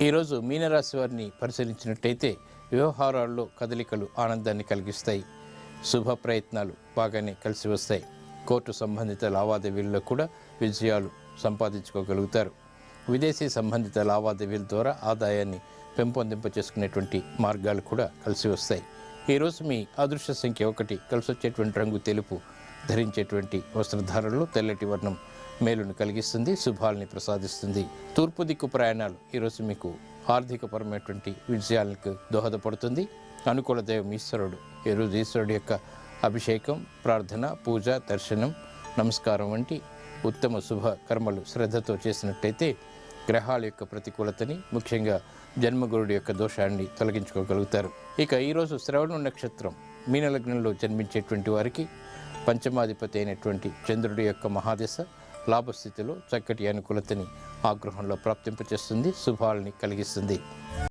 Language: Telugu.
ఈరోజు మీనరాశి వారిని పరిశీలించినట్టయితే వ్యవహారాల్లో కదలికలు ఆనందాన్ని కలిగిస్తాయి. శుభ ప్రయత్నాలు బాగానే కలిసి వస్తాయి. కోర్టు సంబంధిత లావాదేవీల్లో కూడా విజయాలు సంపాదించుకోగలుగుతారు. విదేశీ సంబంధిత లావాదేవీల ద్వారా ఆదాయాన్ని పెంపొందింప చేసుకునేటువంటి మార్గాలు కూడా కలిసి వస్తాయి. ఈరోజు మీ అదృష్ట సంఖ్య 1, కలిసి వచ్చేటువంటి రంగు తెలుపు, ధరించేటువంటి వస్త్రధారణలో తెల్లటి వర్ణం మేలును కలిగిస్తుంది, శుభాలని ప్రసాదిస్తుంది. తూర్పు దిక్కు ప్రయాణాలు ఈరోజు మీకు ఆర్థికపరమైనటువంటి విజయాలకు దోహదపడుతుంది. అనుకూల దైవం ఈశ్వరుడు. ఈరోజు ఈశ్వరుడు యొక్క అభిషేకం, ప్రార్థన, పూజ, దర్శనం, నమస్కారం వంటి ఉత్తమ శుభ కర్మలు శ్రద్ధతో చేసినట్టయితే గ్రహాల యొక్క ప్రతికూలతని, ముఖ్యంగా జన్మగురుడి యొక్క దోషాన్ని తొలగించుకోగలుగుతారు. ఇక ఈరోజు శ్రవణ నక్షత్రం మీనలగ్నంలో జన్మించేటువంటి వారికి పంచమాధిపతి అయినటువంటి చంద్రుడి యొక్క మహాదశ లాభస్థితిలో చక్కటి అనుకూలతని ఆ గృహంలో ప్రాప్తింపచేస్తుంది, శుభాలని కలిగిస్తుంది.